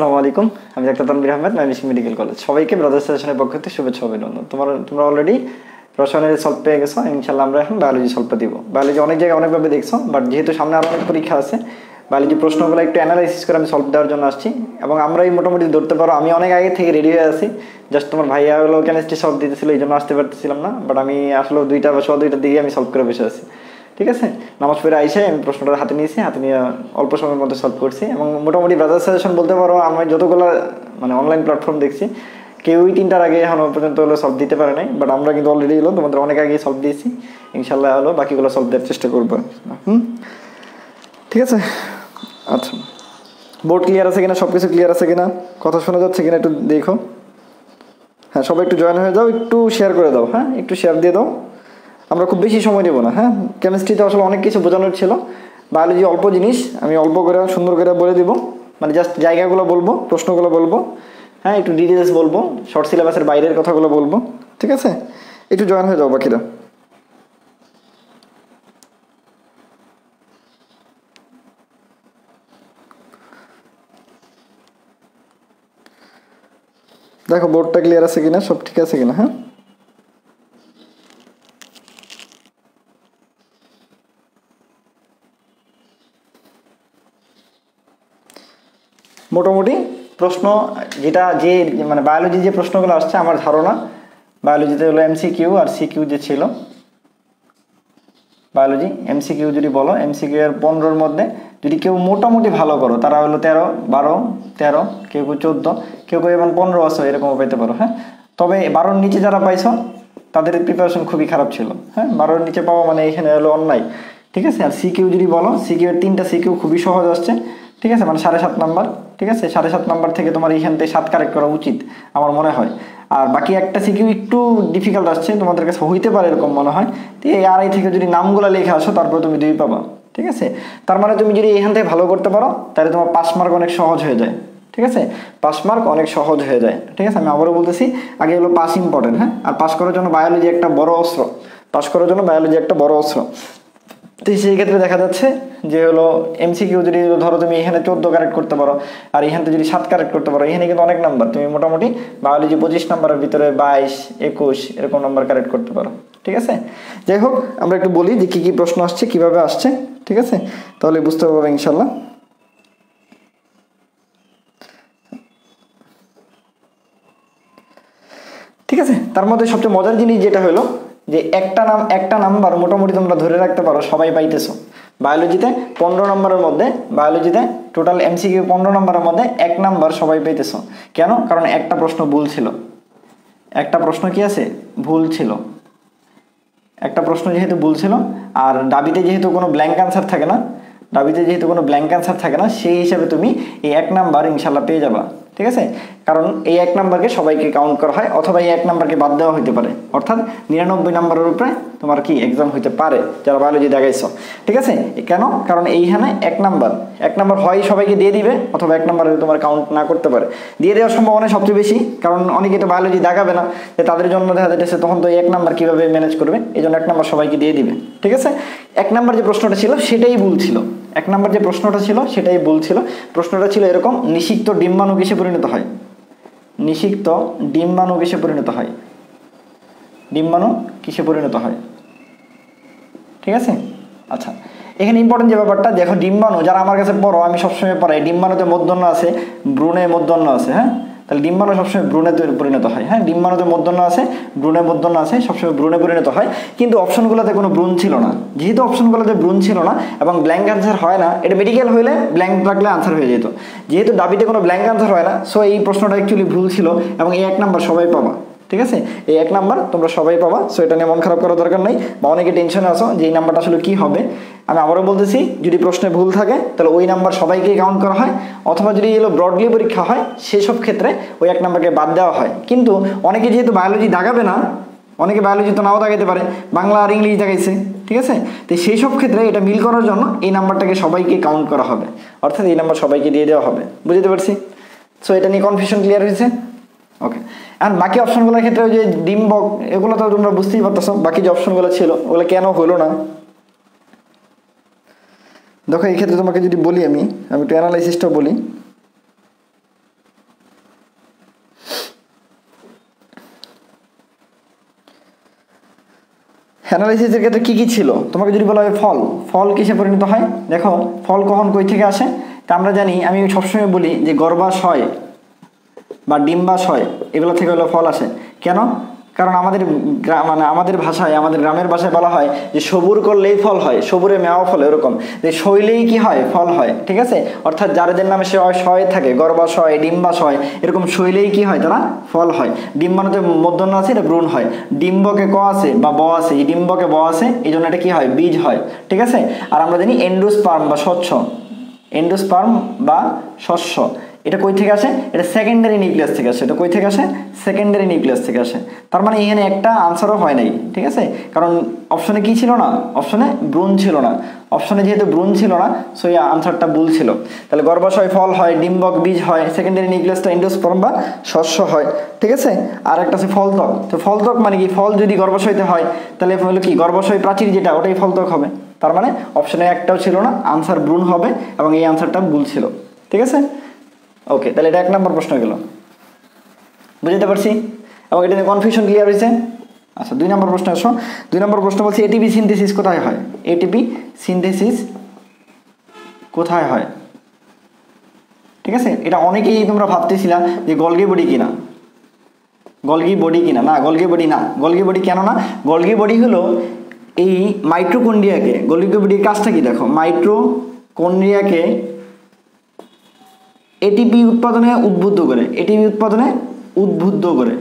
আসসালামু আলাইকুম, আমি doctor Tanvir Ahmed, Mymensingh medical college. সবাইকে ব্রাদার্স সেশনের পক্ষ থেকে শুভেচ্ছা অভিনন্দন। তোমরা অলরেডি রসায়নের সলভ পেয়ে গেছো। ইনশাল্লাহ আমরা এখন বায়োলজি সলভটা দিব। বায়োলজি অনেক জায়গায় অনেকভাবে দেখছো, বাট যেহেতু সামনে আরও অনেক পরীক্ষা আছে, বায়োলজি প্রশ্নগুলো একটু অ্যানালাইসিস করে আমি সলভ দেওয়ার জন্য আসছি। এবং আমরা এই মোটামুটি ধরতে পারো আমি অনেক আগে থেকে রেডি হয়ে আছি। জাস্ট তোমার ভাইয়া হলো কেমিস্ট্রি সলভ দিতেছিল, এই জন্য আসতে পারতেছিলাম না। বাট আমি আসলে 2টা বা 2:15 দিকে আমি সলভ করে বসে আছি। ঠিক আছে, নামাজ পড়ে আইসে আমি প্রশ্নটা হাতে নিয়েছি, হাতে নিয়ে অল্প সময়ের মধ্যে সলভ করছি। এবং মোটামুটি ব্রাদার্স সাজেশন বলতে পারো আমি যতগুলো মানে অনলাইন প্ল্যাটফর্ম দেখছি, কেউই 3টার আগে এখনো পর্যন্ত হলো সলভ দিতে পারে নাই। বাট আমরা কিন্তু অলরেডি হলো তোমাদের অনেক আগে সলভ দিয়েছি। ইনশাল্লাহ হলো বাকিগুলো সলভ দেওয়ার চেষ্টা করবো। ঠিক আছে, আচ্ছা, বোর্ড ক্লিয়ার আছে কিনা, সব কিছু ক্লিয়ার আছে কিনা, কথা শোনা যাচ্ছে কিনা একটু দেখো। হ্যাঁ, সবাই একটু জয়েন হয়ে যাও, একটু শেয়ার করে দাও। হ্যাঁ, একটু শেয়ার দিয়ে দাও। আমরা খুব বেশি সময় নেব না। হ্যাঁ, কেমিস্ট্রিতে আসলে অনেক কিছু বোঝানোর ছিল, বায়োলজি অল্প জিনিস, আমি অল্প করে সুন্দর করে বলে দিব। মানে জাস্ট জায়গাগুলো বলবো, প্রশ্নগুলো বলবো। হ্যাঁ, একটু ডিটেলস বলবো, শর্ট সিলেবাসের বাইরের কথাগুলো বলবো। ঠিক আছে, একটু জয়েন হয়ে যাও বাকিরা। দেখো বোর্ডটা ক্লিয়ার আছে কিনা, সব ঠিক আছে কিনা। হ্যাঁ, মোটামুটি প্রশ্ন যেটা যে মানে বায়োলজি যে প্রশ্নগুলো আসছে, আমার ধারণা বায়োলজিতে হলো MCQ আর CQ যে ছিল, বায়োলজি MCQ যদি বলো, MCQ এর 15-র মধ্যে যদি কেউ মোটামুটি ভালো করো, তারা হলো 13, 12, 13, কেউ 14, কেউ এবং 15 আছে, এরকমও পেতে পারো। হ্যাঁ, তবে 12-র নিচে যারা পাইছো তাদের প্রিপারেশন খুবই খারাপ ছিল। হ্যাঁ, 12-র নিচে পাওয়া মানে এখানে হলো অন্যায়। ঠিক আছে, আর CQ যদি বলো, CQ এর 3টা CQ খুবই সহজ আসছে। ঠিক আছে, মানে 7.5 নাম্বার। ঠিক আছে, 7.5 নাম্বার থেকে তোমার এইখান থেকে 7 কারেক্ট করা উচিত আমার মনে হয়। আর বাকি একটা CQ একটু ডিফিকাল্ট আসছে, তোমাদের কাছে হইতে পারে এরকম মনে হয়। তো এই 2.5 থেকে যদি নামগুলো লেখা আসো, তারপরে তুমি 2 পাবা। ঠিক আছে, তার মানে তুমি যদি এখান থেকে ভালো করতে পারো, তাহলে তোমার পাস মার্ক অনেক সহজ হয়ে যায়। ঠিক আছে, পাস মার্ক অনেক সহজ হয়ে যায়। ঠিক আছে, আমি আবারও বলতেছি, আগে হলো পাস ইম্পর্টেন্ট। হ্যাঁ, আর পাস করার জন্য বায়োলজি একটা বড় অস্ত্র। পাস করার জন্য বায়োলজি একটা বড় অস্ত্র। তো সেই ক্ষেত্রে দেখা যাচ্ছে যে হলো MCQ যদি ধরো তুমি এখানে 14 কারেক্ট করতে পারো, আর এখানে যদি 7 কারেক্ট করতে পারো, এখানে কিন্তু অনেক নাম্বার। তুমি মোটামুটি বায়োলজি 25 নাম্বারের ভিতরে 22, 21 এরকম নাম্বার কারেক্ট করতে পারো। ঠিক আছে, যাই হোক, আমরা একটু বলি যে কী কী প্রশ্ন আসছে, কিভাবে আসছে। ঠিক আছে, তাহলে বুঝতে পারবো ইনশাল্লাহ। ঠিক আছে, তার মধ্যে সবচেয়ে মজার জিনিস যেটা হলো যে একটা নাম্বার মোটামুটি তোমরা ধরে রাখতে পারো সবাই পাইতেছো। বায়োলজিতে 15 নম্বরের মধ্যে, বায়োলজিতে টোটাল MCQ 15 নম্বরের মধ্যে 1 নাম্বার সবাই পাইতেছো। কেন? কারণ একটা প্রশ্ন ভুল ছিল। একটা প্রশ্ন কি আছে? ভুল ছিল। একটা প্রশ্ন যেহেতু ভুল ছিল, আর দাবিতে যেহেতু কোনো ব্ল্যাঙ্ক অ্যান্সার থাকে না, সেই হিসাবে তুমি এই 1 নাম্বার ইনশাল্লাহ পেয়ে যাবা। ঠিক আছে, কারণ এই 1 নাম্বারকে সবাইকে কাউন্ট করা হয়, অথবা এই 1 নাম্বারকে বাদ দেওয়া হইতে পারে। অর্থাৎ 99 নাম্বারের উপরে তোমার কি এক্সাম হইতে পারে যারা বায়োলজি দেখাইছো। ঠিক আছে, কেন? কারণ এইখানে 1 নাম্বার হয় সবাইকে দিয়ে দিবে, অথবা 1 নাম্বারে তোমার কাউন্ট না করতে পারে। দিয়ে দেওয়ার সম্ভাবনা সবচেয়ে বেশি, কারণ অনেকে তো বায়োলজি দেখাবে না, যে তাদের জন্য দেখা যাচ্ছে তখন তো 1 নাম্বার কীভাবে ম্যানেজ করবে, এই জন্য 1 নাম্বার সবাইকে দিয়ে দিবে। ঠিক আছে, 1 নাম্বার যে প্রশ্নটা ছিল সেটাই ভুল ছিল। 1 নাম্বার যে প্রশ্নটা ছিল সেটাই ভুল ছিল। প্রশ্নটা ছিল এরকম: নিষিক্ত ডিম্বাণু কিসে পরিণত হয়? নিষিক্ত ডিম্বাণু কিসে পরিণত হয়? ডিম্বাণু কিসে পরিণত হয়? ঠিক আছে, আচ্ছা, এখানে ইম্পর্টেন্ট যে ব্যাপারটা দেখো, ডিম্বাণু যারা আমার কাছে পড়ো, আমি সবসময় পড়াই ডিম্বাণুতে মূর্ধন্য আছে, ভ্রূণে মূর্ধন্য আছে। হ্যাঁ, তাহলে ডিম্বাণু সবসময় ভ্রূণে পরিণত হয়। হ্যাঁ, ডিম্বাণুতে মূর্ধন্য আছে, ভ্রূণে মূর্ধন্য আছে, সবসময় ভ্রূণে পরিণত হয়। কিন্তু অপশনগুলোতে কোনো ভ্রূণ ছিল না। যেহেতু অপশনগুলোতে ভ্রূণ ছিল না এবং ব্ল্যাঙ্ক আনসার হয় না, এটা মেডিকেল হইলে ব্ল্যাঙ্ক রাখলে আনসার হয়ে যেত। যেহেতু দাবিতে কোনো ব্ল্যাঙ্ক আনসার হয় না, সো এই প্রশ্নটা অ্যাকচুয়ালি ভুল ছিল, এবং এই 1 নাম্বার সবাই পাবা। ঠিক আছে, এই 1 নাম্বার তোমরা সবাই পাবা। সো এটা নিয়ে মন খারাপ করার দরকার নেই, বা অনেকে টেনশনে আসো যে এই নাম্বারটা আসলে কী হবে। আমি আবারও বলতেছি, যদি প্রশ্নে ভুল থাকে তাহলে ওই নাম্বার সবাইকেই কাউন্ট করা হয়, অথবা যদি এগুলো ব্রডলি পরীক্ষা হয় সেসব ক্ষেত্রে ওই 1 নাম্বারকে বাদ দেওয়া হয়। কিন্তু অনেকে যেহেতু বায়োলজি দাগাবে না, অনেকে বায়োলজি তো নাও দাগাইতে পারে, বাংলা আর ইংলিশ দাগাইছে। ঠিক আছে, তো সেই সব ক্ষেত্রে এটা মিল করার জন্য এই নাম্বারটাকে সবাইকে কাউন্ট করা হবে, অর্থাৎ এই নাম্বার সবাইকে দিয়ে দেওয়া হবে। বুঝতে পারছি? সো এটা নিয়ে কনফিউশন ক্লিয়ার হয়েছে? ওকে, আর বাকি অপশনগুলোর ক্ষেত্রে ওই যে ডিম্বক, এগুলো তো তোমরা বুঝতেই পারতেছো। বাকি যে অপশনগুলো ছিল ওগুলো কেন হলো না, দেখো এই ক্ষেত্রে তোমাকে যদি বলি, আমি একটু অ্যানালাইসিসটা বলি। অ্যানালাইসিসের ক্ষেত্রে কী কী ছিল, তোমাকে যদি বলা হয় ফল, ফল কিসে পরিণত হয়? দেখো ফল কখন কই থেকে আসে, তা আমরা জানি, আমি সবসময় বলি যে গর্ভাশয় বা ডিম্বাশয় এগুলো থেকে হলো ফল আসে। কেন? কারণ আমাদের মানে আমাদের ভাষায়, আমাদের গ্রামের ভাষায় বলা হয় যে সবুর করলেই ফল হয়, সবুরে মেওয়া ফল, এরকম যে শৈলেই কি হয়, ফল হয়। ঠিক আছে, অর্থাৎ যাদের নামে সে শয় থাকে, গর্ভাশয়, ডিম্বাশয়, এরকম শৈলেই কি হয়, তারা ফল হয়। ডিম্বাণুতে মূর্ধন্য আছে, এটা ভ্রূণ হয়। ডিম্বকে ক আছে বা ব আছে, এই ডিম্বকে ব আছে, এই জন্য এটা কি হয়, বীজ হয়। ঠিক আছে, আর আমরা জানি এন্ডোস্পার্ম বা শস্য, এন্ডোস্পার্ম বা শস্য, এটা কই থেকে আসে? এটা সেকেন্ডারি নিউক্লিয়াস থেকে আসে। এটা কই থেকে আসে? সেকেন্ডারি নিউক্লিয়াস থেকে আসে। তার মানে এখানে একটা আনসারও হয় নাই। ঠিক আছে, কারণ অপশনে কি ছিল না, অপশনে ভ্রূণ ছিল না। অপশনে যেহেতু ভ্রূণ ছিল না, সো এই আনসারটা ভুল ছিল। তাহলে গর্ভাশয় ফল হয়, ডিম্বক বীজ হয়, সেকেন্ডারি নিউক্লিয়াসটা এন্ডোস্পার্ম বা শস্য হয়। ঠিক আছে, আর একটা আছে ফলত্বক। তো ফলত্বক মানে কি? ফল যদি গর্ভাশয়তে হয় তাহলে হলো কি, গর্ভাশয় প্রাচীর যেটা, ওটাই ফলত্বক হবে। তার মানে অপশনে একটাও ছিল না, আনসার ভ্রূণ হবে, এবং এই আনসারটা ভুল ছিল। ঠিক আছে, ওকে, তাহলে এটা 1 নম্বর প্রশ্ন গেল, বুঝতে পারছি, এবং এটা নিয়ে কনফিউশন ক্লিয়ার হয়েছে। আচ্ছা, 2 নম্বর প্রশ্ন আসো। 2 নম্বর প্রশ্ন বলছে এটিপি সিনথেসিস কোথায় হয়? এটিপি সিনথেসিস কোথায় হয়? ঠিক আছে, এটা অনেকেই তোমরা ভাবতেছিলা যে গলগি বডি কিনা, গলগি বডি কিনা। না, গলগি বডি না। গলগি বডি কেন না? গলগি বডি হলো এই মাইটোকন্ড্রিয়াকে, গলগি বডির কাজটা কি দেখো, মাইটোকন্ড্রিয়াকে এটিপি উৎপাদনে উদ্বুদ্ধ করে, এটিপি উৎপাদনে উদ্বুদ্ধ করে।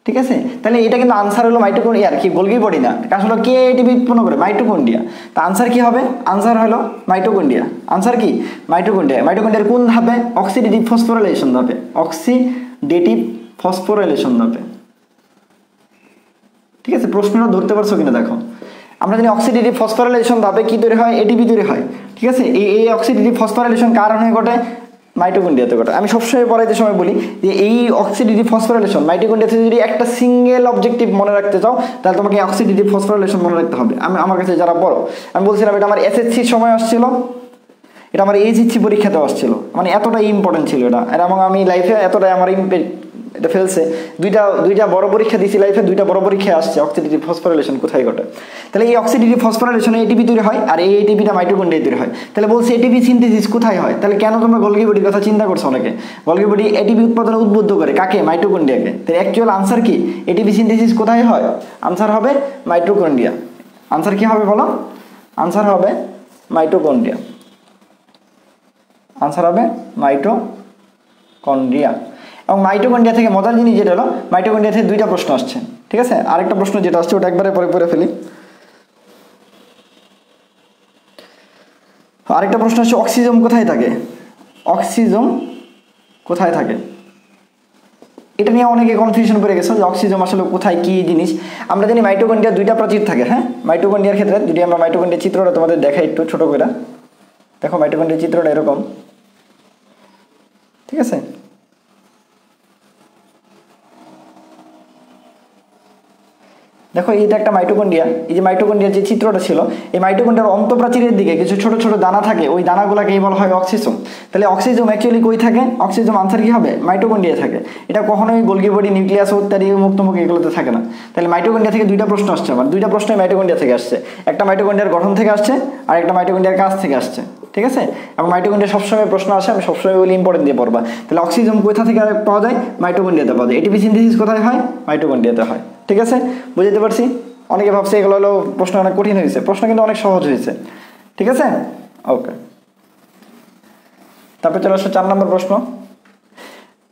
ঠিক আছে, তাহলে এটা কিন্তু আনসার হলো মাইটোকন্ড্রিয়া, কি গলগি বডি না, কাজ হলো কে এটিপি উৎপন্ন করে, মাইটোকন্ড্রিয়া। তা আনসার কি হবে? আনসার হলো মাইটোকন্ড্রিয়া। আনসার কি? মাইটোকন্ড্রিয়া। মাইটোকন্ড্রিয়ার কোন ধাপে? অক্সিডেটিভ ফসফোরাইলেশন ধাপে, অক্সিডেটিভ ফসফোরাইলেশন ধাপে। ঠিক আছে, প্রশ্নটা ধরতে পারছো কিনা দেখো। আমরা জানি অক্সিডেটিভ ফসফোরাইলেশন ধাপে কি তৈরি হয়? এটিপি তৈরি হয়। ঠিক আছে, এই অক্সিডেটিভ ফসফোরাইলেশন কার কারণে ঘটে? মাইটোকন্ড্রিয়াতে ঘটে। আমি সবসময় পড়াইতে সময় বলি যে এই অক্সিডেটিভ ফসফোরাইলেশন মাইটোকন্ড্রিয়াতে যদি একটা সিঙ্গেল অবজেক্টিভ মনে রাখতে চাও, তাহলে তোমাকে অক্সিডেটিভ ফসফোরাইলেশন মনে রাখতে হবে। আমার কাছে যারা পড়ো, আমি বলছিলাম এটা আমার এসএসসির সময় আসছিল, এটা আমার এইচএসসি পরীক্ষাতে আসছিল, মানে এতটাই ইম্পর্টেন্ট ছিল এটা। এবং আমি লাইফে এতটাই আমার এটা ফেলছে, দুইটা বড় পরীক্ষা দিয়েছি লাইফে, 2টা বড় পরীক্ষায় আসছে অক্সিডেটিভ ফসফোরাইলেশন কোথায় ঘটে। তাহলে এই অক্সিডেটিভ ফসফোরাইলেশনে এটিপি তৈরি হয়, আর এই এটিপিটা মাইটোকন্ড্রিয়া তৈরি হয়। তাহলে বলছে এটিপি সিনথেসিস কোথায় হয়? তাহলে কেন তোমরা গলগি বডির কথা চিন্তা করছো অনেকে? গলগি বডি এটিপি উৎপাদনে উদ্বুদ্ধ করে কাকে? মাইটোকন্ড্রিয়াকে। তাহলে অ্যাকচুয়াল আনসার কি? এটিপি সিনথেসিস কোথায় হয়? আনসার হবে মাইটোকন্ড্রিয়া। আনসার কি হবে বলো? আনসার হবে মাইটোকন্ড্রিয়া। আনসার হবে মাইটোকন্ড্রিয়া। এবং মাইটোকন্ড্রিয়া থেকে মজার জিনিস যেটা হলো, মাইটোকন্ড্রিয়া থেকে 2টা প্রশ্ন আসছে। ঠিক আছে, আরেকটা প্রশ্ন যেটা আসছে ওটা একবারে পরে ফেলি। আরেকটা প্রশ্ন আসছে অক্সিজম কোথায় থাকে? অক্সিজম কোথায় থাকে? এটা নিয়ে অনেকে কনফিউশন করে গেছে যে অক্সিজম আসলে কোথায়, কি জিনিস। আমরা জানি মাইটোকন্ড্রিয়ার 2টা প্রাচীর থাকে। হ্যাঁ, মাইটোকন্ড্রিয়ার ক্ষেত্রে যদি আমরা মাইটোকন্ড্রিয়ার চিত্রটা তোমাদের দেখাই একটু ছোট করে, দেখো মাইটোকন্ড্রিয়ার চিত্রটা এরকম। ঠিক আছে, দেখো এইটা একটা মাইটোকন্ড্রিয়া। এই যে মাইটোকন্ড্রিয়ার যে চিত্রটা ছিল, এই মাইটোকন্ড্রিয়ার অন্তঃপ্রাচীরের দিকে কিছু ছোট ছোট দানা থাকে, ওই দানাগুলোকেই বলা হয় অক্সিজম। তাহলে অক্সিজম অ্যাকচুয়ালি কই থাকে? অক্সিজম আনসার কি হবে? মাইটোকন্ড্রিয়া থাকে। এটা কখনোই গোলগি বডি, নিউক্লিয়াস ইত্যাদি মুক্তমুখী এগুলোতে থাকে না। তাহলে মাইটোকন্ড্রিয়া থেকে 2টা প্রশ্ন আসছে আমার, 2টা প্রশ্নই মাইটোকন্ড্রিয়া থেকে আসছে। একটা মাইটোকন্ড্রিয়ার গঠন থেকে আসছে, আর একটা মাইটোকন্ড্রিয়ার কাজ থেকে আসছে। ঠিক আছে, এবং মাইটোকন্ড্রিয়া সবসময় প্রশ্ন আসে, আমি সবসময় বলি ইম্পর্টেন্ট দিয়ে পড়বা। তাহলে অক্সিজম কোথা থেকে পাওয়া যায়? মাইটোকন্ড্রিয়াতে পাওয়া যায়। এটিপি সিনথেসিস কোথায় হয়? মাইটোকন্ড্রিয়াতে হয়। ঠিক আছে, বুঝতে পারছি। অনেকে ভাবছে এগুলো হলো প্রশ্ন অনেক কঠিন হয়েছে, প্রশ্ন কিন্তু অনেক সহজ হয়েছে। ঠিক আছে, ওকে। তারপরে চলে আসো 4 নম্বর প্রশ্ন।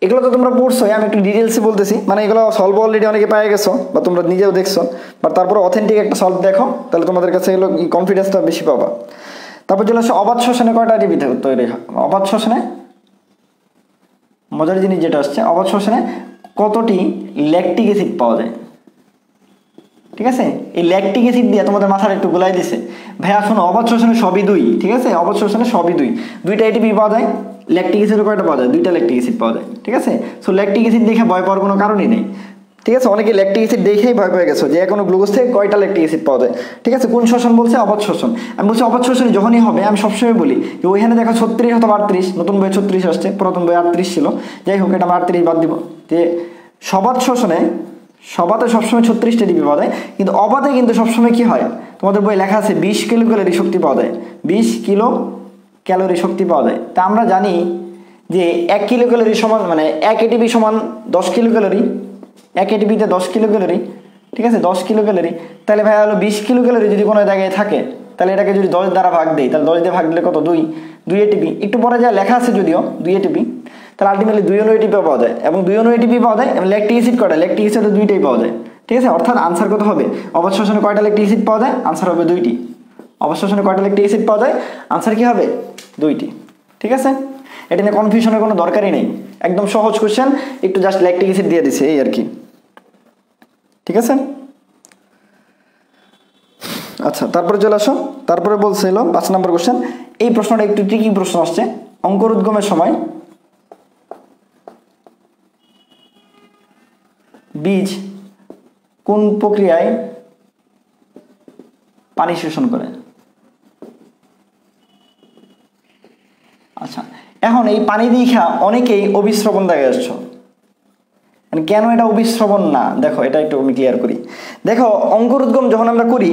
এগুলো তো তোমরা পড়ছো, আমি একটু ডিটেলসে বলতেছি, মানে এগুলো সলভ অলরেডি অনেকে পেয়ে গেছো বা তোমরা নিজেও দেখছো, বাট তারপরে অথেন্টিক একটা সলভ দেখো, তাহলে তোমাদের কাছে এগুলো কনফিডেন্সটা বেশি পাবা। তারপর চলে আসো অবাধ শ্বসনে কয়টা এটিপি তৈরি হয়? অবাধ শ্বসনে মজার জিনিস যেটা আসছে, অবাধ শ্বসনে কতটি ল্যাকটিক অ্যাসিড পাওয়া যায়? ঠিক আছে, এই ল্যাকটিক অ্যাসিড দিয়ে তোমাদের মাথার একটু গোলাই দিছে। ভাইয়া শোনো, অবাধ শ্বসনে সবই 2। ঠিক আছে, অবাধ শ্বসনে সবই 2টা এটিপি পাওয়া যায়। ল্যাকটিক অ্যাসিডের কয়টা পাওয়া যায়? 2টা ল্যাকটিক অ্যাসিড পাওয়া যায়। ঠিক আছে, সো ল্যাকটিক অ্যাসিড দেখে ভয় পাওয়ার কোনো কারণই নেই। ঠিক আছে, অনেকে ল্যাকটিক অ্যাসিড দেখেই ভয় পেয়ে গেছো যে কোনো গ্লুকোজ থেকে কয়টা ল্যাকটিক অ্যাসিড পাওয়া যায়। ঠিক আছে, কোন শ্বসন বলছে? অবাধ শ্বসন। আমি বলছি অবাধ শ্বসনে যখনই হবে, আমি সবসময় বলি যে ওইখানে দেখো 36 অথবা 38, নতুন বইয়ে 36 আসছে, পুরাতন বইয়ে 38 ছিল। যাই হোক, এটা 38 বাদ দিব। যে সবাতে সবসময় 36 ATP পাওয়া যায়, কিন্তু অবাতে কিন্তু সবসময় কি হয়, তোমাদের বই লেখা আছে 20 কিলো ক্যালোরি শক্তি পাওয়া যায়, 20 কিলো ক্যালোরি শক্তি পাওয়া যায়। তা আমরা জানি যে 1 কিলো ক্যালোরি সমান মানে 1 ATP সমান 10 কিলো ক্যালোরি, 1 ATPতে 10 কিলো ক্যালোরি, ঠিক আছে 10 কিলো ক্যালোরি। তাহলে ভাই হলো 20 কিলো ক্যালোরি যদি কোনো জায়গায় থাকে, তাহলে এটাকে যদি 10 দ্বারা ভাগ দেই, তাহলে 10 দিয়ে ভাগ দিলে কত, 2 ATP। একটু পরে যা লেখা আছে যদিও 2 ATP, তাহলে আলটিমেটলি 2 ATP পাওয়া যায়, এবং 2 ATP পাওয়া যায় এবং ল্যাকটিক অ্যাসিড কয়টা, ল্যাকটিক অ্যাসিড দুইটাই পাওয়া যায়, ঠিক আছে। অর্থাৎ আনসার কত হবে, অবশ্য শোষণে কয়টা ল্যাকটিক অ্যাসিড পাওয়া যায়, আনসার হবে 2টি। অবশ্য শোষণে কয়টা ল্যাকটিক অ্যাসিড পাওয়া যায়, আনসার কি হবে 2টি, ঠিক আছে। এটা নিয়ে কনফিউশনের কোনো দরকারই নেই, একদম সহজ কোশ্চেন, একটু জাস্ট ল্যাকটিক অ্যাসিড দিয়ে দিছে এই আর কি, ঠিক আছে। আচ্ছা তারপরে চলে আসো, তারপরে বলছে হলো 5 নম্বর কোশ্চেন। এই প্রশ্নটা একটু ট্রিকি প্রশ্ন আসছে। অঙ্কুরোদ্গমের সময় বীজ কোন প্রক্রিয়ায় পানি শোষণ করে? আচ্ছা এখন এই পানি দীক্ষা অনেকেই অভিশ্রবণ দেখে আসছো, কেন এটা অভিশ্রবণ না, দেখো এটা একটু আমি ক্লিয়ার করি। দেখো অঙ্কুরোদ্গম যখন আমরা করি,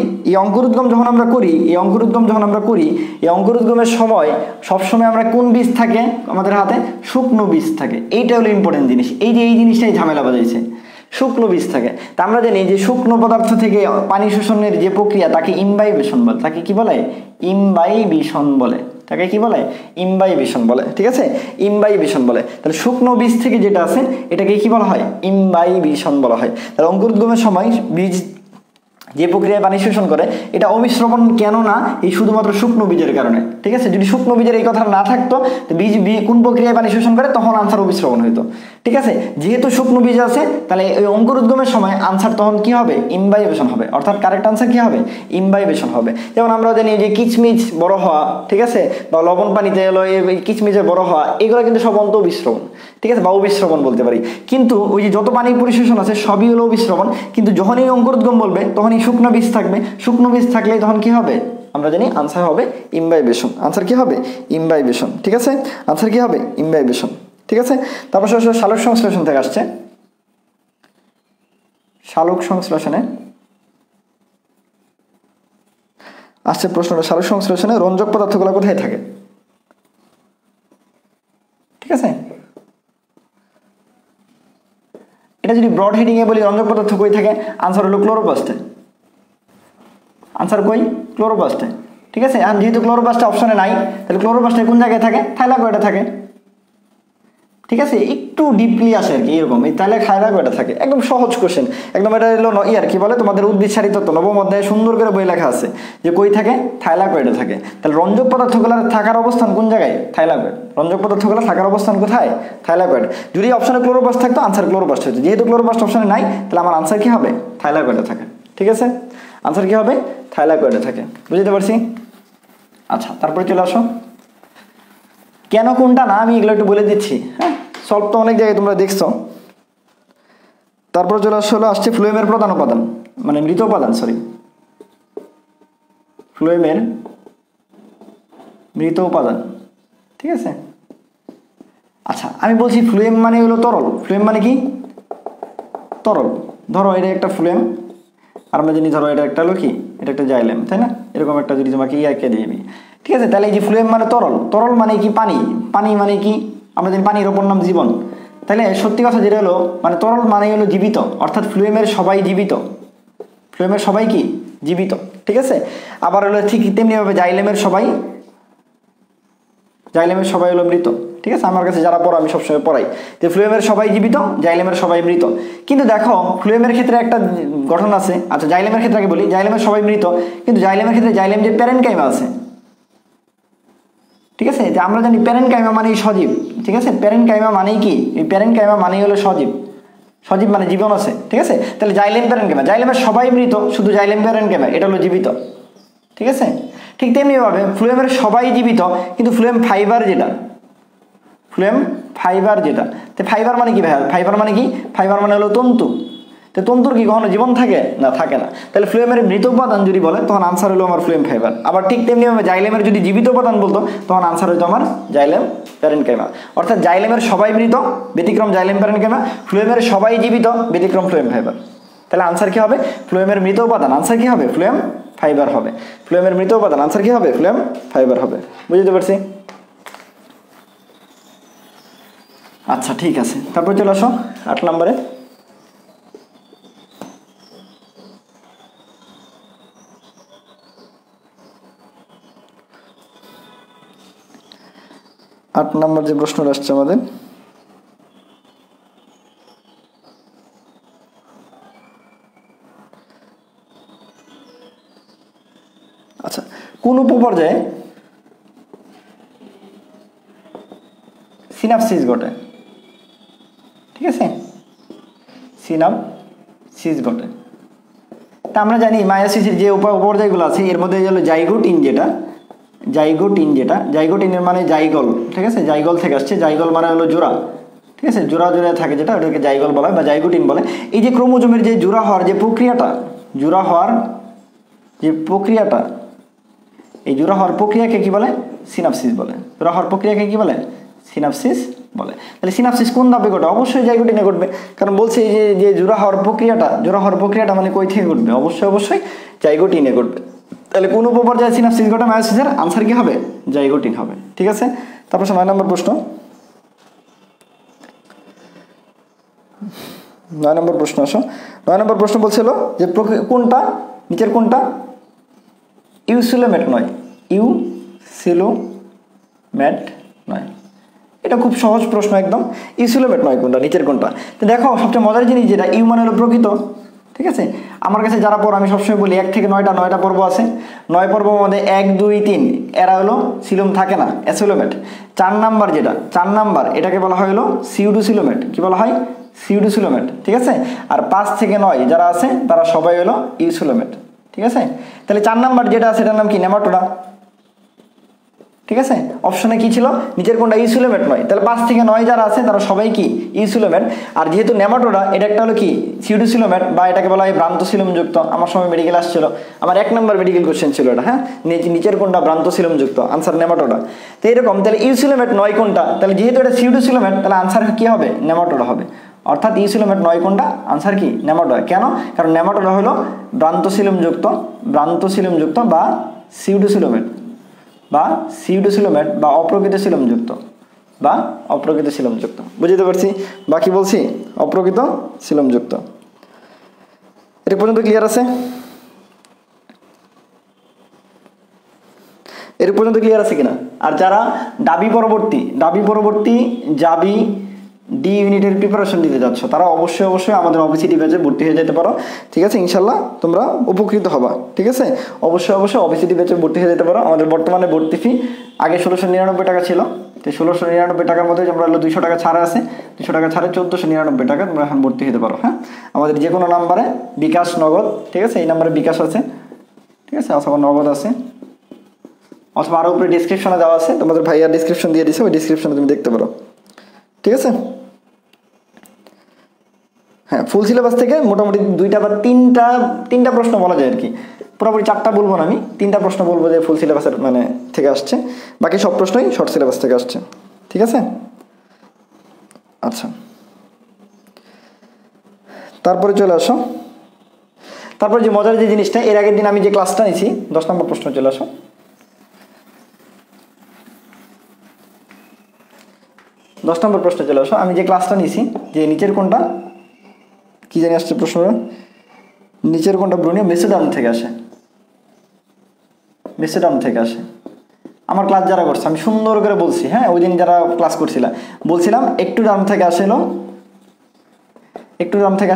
এই অঙ্কুরোদ্গমের সময় সবসময় আমরা কোন বীজ থাকে আমাদের হাতে, শুকনো বীজ থাকে। এইটা হলো ইম্পর্টেন্ট জিনিস, এই জিনিসটাই ঝামেলা বাজাইছে, শুকনো বীজ থাকে। তা আমরা জানি যে শুকনো পদার্থ থেকে পানি শোষণের যে প্রক্রিয়া তাকে ইমবাইবেশন বলে, তাকে কি বলে, ইমবাইবেশন বলে, তাকে কি বলে, ইমবাইবেশন বলে, ঠিক আছে, ইমবাইবেশন বলে। তাহলে শুকনো বীজ থেকে যেটা আছে এটাকে কি বলা হয়, ইমবাইবেশন বলা হয়। তাহলে অঙ্কুরোদ্গমের সময় বীজ যে প্রক্রিয়ায় পানি শোষণ করে এটা অভিশ্রবণ কেন না, এই শুধুমাত্র শুকনো বীজের কারণে, ঠিক আছে। যদি শুকনো বীজের এই কথা না থাকতো, বীজ কোন প্রক্রিয়ায় পানি শোষণ করে, তখন আনসার অভিশ্রবণ হইতো, ঠিক আছে। যেহেতু শুকনো বীজ আছে, তাহলে এই অঙ্কুরোদ্গমের সময় আনসার তখন কি হবে, ইমবাইবেশন হবে, অর্থাৎ কারেক্ট আনসার কি হবে, ইমবাইবেশন হবে। যেমন আমরা জানি যে কিচমিচ বড় হওয়া, ঠিক আছে, বা লবণ পানিতে এলো এই কিচমিচের বড় হওয়া, এগুলো কিন্তু সব অন্ত অভিশ্রবণ, ঠিক আছে, বা অভিশ্রবণ বলতে পারি। কিন্তু ওই যে যত পানির পরিশোষণ আছে সবই হলো অভিশ্রবণ, কিন্তু যখন এই অঙ্কুরোদ্গম বলবে তখন শুকনো বীজ থাকবে, শুকনো বীজ থাকলে তখন কি হবে, আমরা জানি আনসার হবে ইমবাইবেশন, আনসার কি হবে, ইমবাইবেশন, ঠিক আছে, আনসার কি হবে, ইমবাইবেশন, ঠিক আছে। তারপর সালোক সংশ্লেষণ থেকে আসছে, সালোক সংশ্লেষণে আসছে প্রশ্নটা, সালোক সংশ্লেষণে রঞ্জক পদার্থগুলো কোথায় থাকে, ঠিক আছে। এটা যদি ব্রড হেডিং এ বলি রঞ্জক পদার্থ কই থাকে, আনসার হলো ক্লোরোপ্লাস্টে, আনসার কই, ক্লোরোপ্লাস্টে, ঠিক আছে। আর যেহেতু ক্লোরোপ্লাস্টে অপশনে নাই, তাহলে ক্লোরোপ্লাস্টে কোন জায়গায় থাকে, থাইলাকয়েডে থাকে, ঠিক আছে। একটু ডিপলি আসে আর কি, এরকম এই থাইলাকয়েডে থাকে, একদম সহজ কোশ্চেন একদম। এটা হলো আর কি বলে তোমাদের উদ্ভিদ সারি তত্ত্ব নবম অধ্যায়ে সুন্দর করে বই লেখা আছে যে কই থাকে, থাইলাকয়েডে থাকে। তাহলে রঞ্জক পদার্থগুলোর থাকার অবস্থান কোন জায়গায়, থাইলাকয়েড, রঞ্জক পদার্থগুলো থাকার অবস্থান কোথায়, থাইলাকয়েড। যদি অপশনে ক্লোরোপ্লাস্ট থাকতো আনসার ক্লোরোপ্লাস্ট হতো, যেহেতু ক্লোরোপ্লাস্ট অপশনে নাই, তাহলে আমার আনসার কি হবে, থাইলাকয়েডে থাকে, ঠিক আছে, আনসার কি হবে, থাইলাকয়েডে থাকে, বুঝতে পারছি। আচ্ছা তারপরে চলে আসো, কেন কোনটা না আমি এগুলো একটু বলে দিচ্ছি, হ্যাঁ, সলভ তো অনেক জায়গায় তোমরা দেখছো। তারপরে চলে আসছে ফ্লোয়েমের প্রধান উপাদান, মানে মৃত উপাদান, সরি, ফ্লোয়েমের মৃত উপাদান, ঠিক আছে। আচ্ছা আমি বলছি ফ্লোয়েম মানে হলো তরল, ফ্লোয়েম মানে কি, তরল। ধরো এটা একটা ফ্লোয়েম, আর আমরা জানি ধরো এটা একটা হলো কি, এটা একটা জাইলেম, তাই না, এরকম একটা যদি তোমাকে এঁকে দিই আমি, ঠিক আছে। তাহলে এই যে ফ্লোয়েম মানে তরল, তরল মানে কি, পানি, পানি মানে কি, আমরা জানি পানির অপর নাম জীবন। তাহলে সত্যি কথা যেটা হলো, মানে তরল মানে হলো জীবিত, অর্থাৎ ফ্লোয়েমের সবাই জীবিত, ফ্লোয়েমের সবাই কি, জীবিত, ঠিক আছে। আবার হলো ঠিক তেমনিভাবে জাইলেমের সবাই হলো মৃত, ঠিক আছে। আমার কাছে যারা পড়ো আমি সবসময় পড়াই যে ফ্লোয়েমের সবাই জীবিত, জাইলেমের সবাই মৃত। কিন্তু দেখো ফ্লোয়েমের ক্ষেত্রে একটা গঠন আছে, আচ্ছা জাইলেমের ক্ষেত্রে আগে বলি, জাইলেমের সবাই মৃত, কিন্তু জাইলেমের ক্ষেত্রে জাইলেম যে প্যারেনকাইমা আছে, ঠিক আছে, যে আমরা জানি প্যারেনকাইমা মানেই সজীব, ঠিক আছে, প্যারেনকাইমা মানেই কি, এই প্যারেনকাইমা মানেই হলো সজীব, সজীব মানে জীবন আছে, ঠিক আছে। তাহলে জাইলেম প্যারেনকাইমা, জাইলেমের সবাই মৃত, শুধু জাইলেম প্যারেনকাইমা এটা হলো জীবিত, ঠিক আছে। ঠিক তেমনিভাবে ফ্লোয়েমের সবাই জীবিত, কিন্তু ফ্লোয়েম ফাইবার যেটা, ফ্লোয়েম ফাইবার যেটা, তো ফাইবার মানে কি ভাই, ফাইবার মানে কি, ফাইবার মানে হলো তন্তু। তো তন্তুর কি কখনো জীবন থাকে না, থাকে না। তাহলে ফ্লোয়েমের মৃত উপাদান যদি বলে তখন আনসার হলো আমার ফ্লোয়েম ফাইবার। আবার ঠিক তেমনিভাবে জাইলেমের যদি জীবিত উপাদান বলতো তখন আনসার হইতো আমার জাইলেম প্যারেনকাইমা। অর্থাৎ জাইলেমের সবাই মৃত ব্যতিক্রম জাইলেম প্যারেনকাইমা, ফ্লোয়েমের সবাই জীবিত ব্যতিক্রম ফ্লোয়েম ফাইবার, তাহলে আনসার কি হবে? ফ্লোয়েমের মৃত উপাদান আনসার কি হবে? ফ্লোয়েম ফাইবার হবে। ফ্লোয়েমের মৃত উপাদান আনসার কি হবে? ফ্লোয়েম ফাইবার হবে। বুঝতে পারছি? আচ্ছা ঠিক আছে, তারপর চলে আসো 8 নম্বরে। আট নম্বর যে প্রশ্নটা আসছে আমাদের, আচ্ছা কোন উপপর্যায়ে সিনাপসিস ঘটে? ঠিক আছে, সিনাপসিস ঘটে। তা আমরা জানি মায়োসিসের যে উপপর্যায়গুলো আছে এর মধ্যে হলো জাইগোটিন, জাইগোটিনের মানে জাইগল। ঠিক আছে, জাইগল থেকে আসছে। জাইগল মানে হলো জোড়া। ঠিক আছে, জোড়া থাকে যেটা, ওটাকে জাইগল বলা হয় বা জাইগোটিন বলে। এই যে ক্রোমোজোমের যে জোড়া হওয়ার যে প্রক্রিয়াটা, এই জোড়া হওয়ার প্রক্রিয়াকে কি বলে? সিনাপসিস বলে। জোড়া হওয়ার প্রক্রিয়াকে কি বলে? সিনাপসিস বলে। তাহলে সিনাপসিস কোন ধাপে ঘটে? অবশ্যই জাইগোটিনে ঘটবে, কারণ বলছে যে জোড়া হওয়ার প্রক্রিয়াটা মানে কই থেকে ঘটবে? অবশ্যই জাইগোটিনে ঘটবে। তাহলে কোন উপপর্যায়ে সিনাপসিস ঘটে মায়োসিসের? আনসার কি হবে? জাইগোটিন হবে। ঠিক আছে, তারপর 9 নম্বর প্রশ্ন। 9 নম্বর প্রশ্ন আসো। 9 নম্বর প্রশ্ন বলছিল যে কোনটা নিচের কোনটা ইউসিলোমেট নয়? এটা খুব সহজ প্রশ্ন একদম। ইউসিলোমেট নয় কোনটা, নিচের কোনটা? তো দেখো সবচেয়ে মজার জিনিস যেটা, ইউ মানে হলো প্রকৃত। ঠিক আছে, আমার কাছে যারা পড়ো আমি সবসময় বলি 1 থেকে 9টা পর্ব আছে। 9 পর্বের মধ্যে 1, 2, 3 এরা হলো সিলোম থাকে না, অ্যাসিলোমেট। 4 নাম্বার যেটা, 4 নাম্বার এটাকে বলা হয় হলো সিউডোসিলোমেট। কি বলা হয়? সিউডোসিলোমেট। ঠিক আছে, আর 5 থেকে 9 যারা আছে তারা সবাই হলো ইউসিলোমেট। ঠিক আছে, তাহলে 4 নাম্বার যেটা আছে এটার নাম কি? নেমাটোডা। ঠিক আছে, অপশনে কি ছিল? নিচের কোনটা ইউসিলোমেট নয়। তাহলে 5 থেকে 9 যারা আছে তারা সবাই কি? ইউসিলোমেট। আর যেহেতু নেমাটোডা এটা একটা হলো কি? সিউডোসিলোমেট, বা এটাকে বলা হয় ভ্রান্তসিলোম যুক্ত। আমার সময় মেডিকেল আসছিল, আমার 1 নম্বর মেডিকেল কোশ্চেন ছিল এটা। হ্যাঁ, নিচের কোনটা ভ্রান্তসিলোম যুক্ত? Answer nematoda. তো এরকম, তাহলে ইউসিলোমেট নয় কোনটা? তাহলে যেহেতু এটা সিউডোসিলোমেট তাহলে আনসার কি হবে? নেমাটোডা হবে। অর্থাৎ ইউসিলোমেট নয় কোনটা? আনসার কি? নেমাটোডা। কেন? কারণ নেমাটোডা হলো ভ্রান্তসিলোম যুক্ত বা সিউডোসিলোমেট বা অপ্রকৃত সিলোমযুক্ত। বুঝতে পারছি? বাকি বলছি অপ্রকৃত সিলোমযুক্ত। এটা পর্যন্ত ক্লিয়ার আছে? এর পর্যন্ত ক্লিয়ার আছে কিনা? আর যারা ডাবি পরবর্তী জাবি ডি ইউনিটের প্রিপারেশন দিতে যাচ্ছ তারা অবশ্যই আমাদের অবিসিটি ব্যাচে ভর্তি হয়ে যেতে পারো। ঠিক আছে, ইনশাল্লাহ তোমরা উপকৃত হবা। ঠিক আছে, অবশ্যই অবিসিটি ব্যাচে ভর্তি হয়ে যেতে পারো। আমাদের বর্তমানে ভর্তি ফি আগে 1699 টাকা ছিল। তো 1699 টাকার মধ্যে আমরা 200 টাকা ছাড় আছে, 200 টাকা ছাড়ে 1499 টাকা তোমরা এখন ভর্তি হতে পারো। হ্যাঁ, আমাদের যে কোনো নাম্বারে বিকাশ, নগদ, ঠিক আছে, এই নাম্বারে বিকাশ আছে, ঠিক আছে, অথবা নগদ আছে, অথবা আরও উপরে ডিসক্রিপশনে দেওয়া আছে। তোমাদের ভাইয়া ডিসক্রিপশন দিয়ে দিছে, ওই ডিসক্রিপশনে তুমি দেখতে পারো। ঠিক আছে, হ্যাঁ, ফুল সিলেবাস থেকে মোটামুটি 2টা বা 3টা প্রশ্ন বলা যায় আর কি। পুরোপুরি 4টা বলবো না আমি, 3টা প্রশ্ন বলবো যে ফুল সিলেবাসের মানে থেকে আসছে। বাকি সব প্রশ্নই শর্ট সিলেবাস থেকে আসছে। ঠিক আছে, আচ্ছা, তারপরে চলে আসো। তারপরে যে মজার যে জিনিসটা, এর আগের দিন আমি যে ক্লাসটা নিয়েছি 10 নম্বর প্রশ্ন চলে আসো। 10 নম্বর প্রশ্ন চলে আসো। আমি যে ক্লাসটা নিয়েছি যে নিচের কোনটা কি জানি আসছে প্রশ্নটা, নিচের কোনটা ব্রুনিয়া মেসোডার্ম থেকে আসে? আমার ক্লাস যারা করছে আমি সুন্দর করে বলছি। হ্যাঁ, ওই দিন যারা ক্লাস করছিলাম বলছিলাম একটোডার্ম থেকে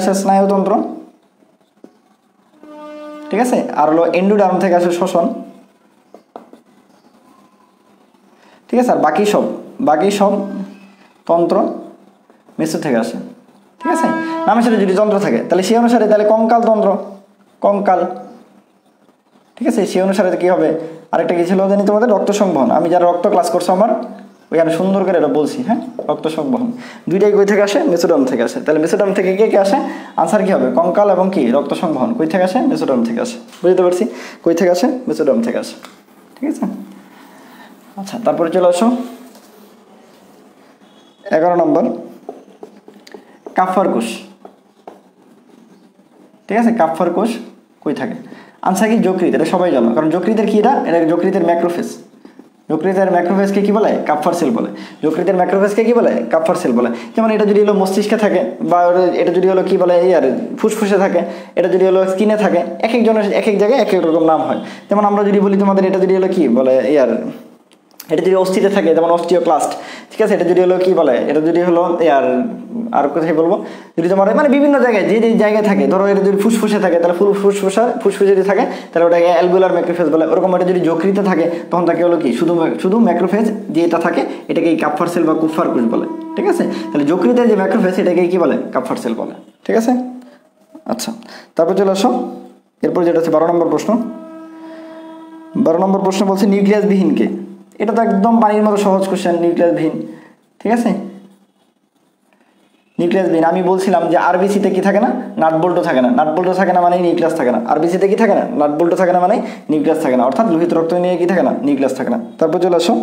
আসে স্নায়ুতন্ত্র। ঠিক আছে, আর হলো এন্ডোডার্ম থেকে আসে শ্বসন। ঠিক আছে, আর বাকি সব তন্ত্র মেসো থেকে আসে। ঠিক আছে, নামের সাথে যদি যন্ত্র থাকে তাহলে সেই অনুসারে তাহলে কঙ্কাল। ঠিক আছে, সেই অনুসারে কি হবে? আরেকটা কি ছিল জানি তোমাদের? রক্ত সংবহন। আমি যারা রক্ত ক্লাস করছো আমার ওইখানে সুন্দর করে এটা বলছি। হ্যাঁ, রক্ত সংবহন দুইটাই কই থেকে আসে? মেসোডার্ম থেকে আসে। তাহলে মেসোডার্ম থেকে কে আসে? আনসার কি হবে? কঙ্কাল এবং কি রক্ত সংবহন কই থেকে আসে? মেসোডার্ম থেকে আসে। বুঝতে পারছি? কই থেকে আসে? মেসোডার্ম থেকে আসে। ঠিক আছে, আচ্ছা, তারপরে চলে আসো 11 নম্বর কাফার কোষ। ঠিক আছে, কাপ্ফার কোষ কই থাকে? আনসার কি যকৃৎ, এটা সবাই জানো, কারণ যকৃতের কি এটা যকৃতের ম্যাক্রোফেজ। যকৃতের ম্যাক্রোফেজকে কি বলে? কাপ্ফার সেল বলে। যকৃতের ম্যাক্রোফেজকে কি বলে? কাপ্ফার সেল বলে। যেমন এটা যদি হলো মস্তিষ্কে থাকে, বা এটা যদি হলো কি বলে আর ফুসফুসে থাকে, এটা যদি হলো স্কিনে থাকে, এক একজনের এক এক জায়গায় এক এক রকম নাম হয়। যেমন আমরা যদি বলি তোমাদের এটা যদি হলো কি বলে এটা যদি অস্থিতে থাকে, যেমন অস্টিওক্লাস্ট, ঠিক আছে, এটা যদি হলো কি বলে, এটা যদি হলো আর কোথায় বলবো, যদি তোমার মানে বিভিন্ন জায়গায় যে জায়গায় থাকে, ধরো এটা যদি ফুসফুসে থাকে তাহলে ফুসফুসে যদি থাকে তাহলে ওটাকে অ্যালভিওলার ম্যাক্রোফেজ বলে। ওরকম এটা যদি যকৃতে থাকে তখন তাকে হলো কি শুধু ম্যাক্রোফেজ যেটা থাকে এটাকে কাপ্ফার সেল বা কুফার কোষ বলে। ঠিক আছে, তাহলে যকৃতের যে ম্যাক্রোফেজ এটাকে কি বলে? কাপ্ফার সেল বলে। ঠিক আছে, আচ্ছা তারপর চলে আসো এরপর যেটা হচ্ছে 12 নম্বর প্রশ্ন। 12 নম্বর প্রশ্ন বলছে নিউক্লিয়াসবিহীনকে। এটা তো একদম পানির মতো সহজ কোশ্চেন, নিউক্লিয়াসবিহীন। ঠিক আছে, নিউক্লিয়াসবিহীন আমি বলছিলাম যে আরবিসিতে কি থাকে না? নাট বল্টু থাকে না। নাট বল্টু থাকে না মানে নিউক্লিয়াস থাকে না। আরবিসিতে কি থাকে না? নাট বল্টু থাকে না মানে নিউক্লিয়াস থাকে না, অর্থাৎ লোহিত রক্তকণিকায় কি থাকে না? নিউক্লিয়াস থাকে না। তারপর চলে আসো,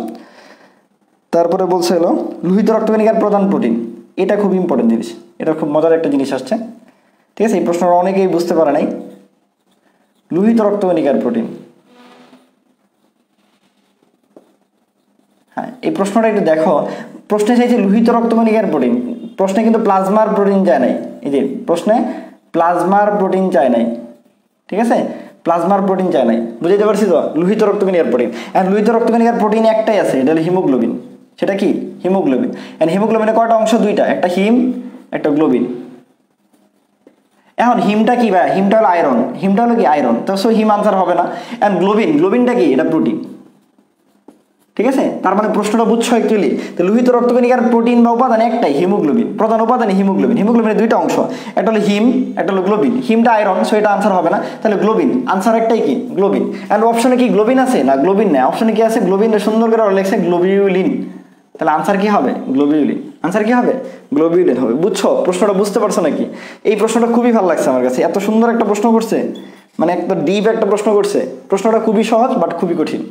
তারপরে বলছে হলো লোহিত রক্তকণিকার প্রধান প্রোটিন। এটা খুব ইম্পর্টেন্ট জিনিস, এটা খুব মজার একটা জিনিস আসছে। ঠিক আছে, এই প্রশ্নটা অনেকেই বুঝতে পারে নাই। লোহিত রক্তকণিকার প্রোটিন, হ্যাঁ এই প্রশ্নটা একটু দেখো। প্রশ্নে চাইছে লোহিত রক্তকণিকার প্রোটিন, প্রশ্নে কিন্তু প্লাজমার প্রোটিন চায় নাই। এই যে প্রশ্নে প্লাজমার প্রোটিন চায় নাই। ঠিক আছে, প্লাজমার প্রোটিন চায় নাই, বুঝতে পারছি তো? লোহিত রক্তকণিকার প্রোটিন, আর লোহিত রক্তকণিকার প্রোটিন একটাই আছে, এটা হলো হিমোগ্লোবিন। সেটা কি? হিমোগ্লোবিন। এন্ড হিমোগ্লোবিনের কয়টা অংশ? দুইটা, একটা হিম একটা গ্লোবিন। এখন হিমটা কি ভাই? হিমটা হলো আয়রন, হিমটা হলো কি? আয়রন। তো সো হিম আনসার হবে না। এন্ড গ্লোবিনটা কি? এটা প্রোটিন। ঠিক আছে, তার মানে প্রশ্নটা বুঝছো অ্যাকচুয়ালি। তো লোহিত রক্তকণিকার প্রোটিন বা উপাদান একটাই, হিমোগ্লোবিন। প্রধান উপাদান হিমোগ্লোবিন। হিমোগ্লোবিনের দুইটা অংশ, একটা হলো হিম একটা হলো গ্লোবিন। হিমটা আয়রন, সো এটা আনসার হবে না। তাহলে গ্লোবিন, আনসার একটাই কি? গ্লোবিন। এন্ড অপশনে কি গ্লোবিন আছে? না, গ্লোবিন নেই। অপশনে কি আছে? গ্লোবিন। সুন্দর করে লেখছে গ্লোবিউলিন। তাহলে আনসার কি হবে? গ্লোবিউলিন। আনসার কি হবে? গ্লোবিউলিন হবে। বুঝছো? প্রশ্নটা বুঝতে পারছো নাকি? এই প্রশ্নটা খুবই ভালো লাগছে আমার কাছে, এত সুন্দর একটা প্রশ্ন করছে, মানে একটা ডিপ একটা প্রশ্ন করছে। প্রশ্নটা খুবই সহজ বাট খুবই কঠিন।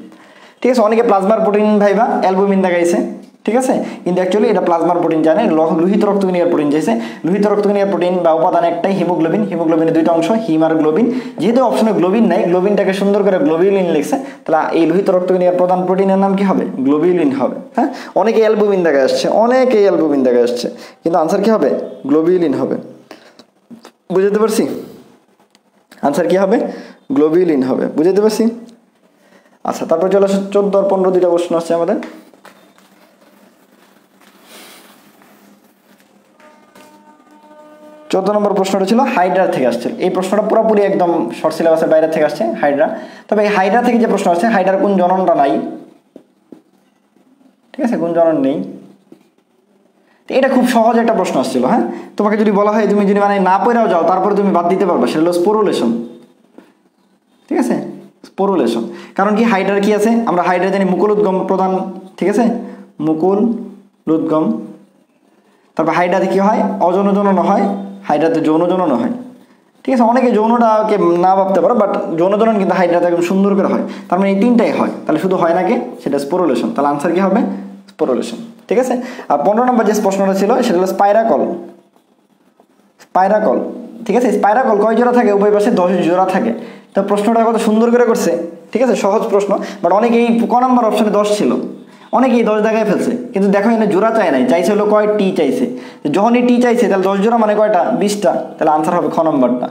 ঠিক আছে, অনেকে প্লাজমার প্রোটিন ভাইবা অ্যালবুমিন দেখাইছে। ঠিক আছে, কিন্তু অ্যাকচুয়ালি এটা প্লাজমার প্রোটিন জানে, লোহিত রক্তকণিকার প্রোটিন চাইছে। লোহিত রক্তকণিকার প্রোটিন বা উপাদান একটাই, হিমোগ্লোবিন। হিমোগ্লোবিনের দুইটা অংশ, হিম আর গ্লোবিন। যেহেতু অপশনে গ্লোবিন নাই, গ্লোবিনটাকে সুন্দর করে গ্লোবিউলিন লিখছে, তাহলে এই লোহিত রক্তকণিকার প্রধান প্রোটিনের নাম কি হবে? গ্লোবিউলিন হবে। হ্যাঁ, অনেকে অ্যালবুমিন দেখা আসছে, কিন্তু আনসার কি হবে? গ্লোবিউলিন হবে। বুঝতে পারছি? আনসার কি হবে? গ্লোবিউলিন হবে। বুঝতে পারছি? আচ্ছা, তারপর চলে আসে 14 আর 15 দুইটা প্রশ্ন আছে আমাদের। 14 নম্বর প্রশ্নটা ছিল হাইড্রা থেকে আসছে। এই প্রশ্নটা পুরোপুরি একদম শর্ট সিলেবাসের বাইরে থেকে আসছে, হাইড্রা। তবে এই হাইড্রা থেকে যে প্রশ্ন আসছে, হাইড্রার কোন জননটা নাই। ঠিক আছে, কোন জনন নেই। এটা খুব সহজ একটা প্রশ্ন আসছিল। হ্যাঁ, তোমাকে যদি বলা হয়, তুমি যদি মানে না পড়েও যাও তারপরে তুমি বাদ দিতে পারবে, সেটা হলো স্পোরুলেশন। ঠিক আছে, স্পোরুলেশন। কারণ কি? হাইড্রার কি আছে? আমরা হাইড্রা জানি মুকুল উদ্গম প্রধান। ঠিক আছে, মুকুল উদ্গম। তারপর হাইড্রাতে কি হয়? অযৌন জনন হয়, হাইড্রাতে যৌন জনন হয়। ঠিক আছে, অনেকে যৌনটাকে না ভাবতে পারো, বাট যৌন জনন কিন্তু হাইড্রাতে একদম সুন্দর করে হয়। তার মানে এই তিনটাই হয়, তাহলে শুধু হয় না কে? সেটা স্পোরুলেশন। তাহলে আনসার কি হবে? স্পোরুলেশন। ঠিক আছে, আর 15 নম্বর যে প্রশ্নটা ছিল সেটা হলো স্পাইরাকল। স্পাইরাকল, ঠিক আছে, স্পাইরাকল কয় জোড়া থাকে? উভয় পাশে 10 জোড়া থাকে। তো প্রশ্নটা কত সুন্দর করে করছে। ঠিক আছে, সহজ প্রশ্ন, বাট অনেকেই ক নম্বর অপশনে 10 ছিল, অনেকেই 10 জায়গায় ফেলছে। কিন্তু দেখো এখানে জোড়া চায় নাই, চাইছে হলো কয়? টি চাইছে। যখনই টি চাইছে তাহলে 10 জোড়া মানে কয়টা? 20টা। তাহলে আনসার হবে খ নম্বরটা।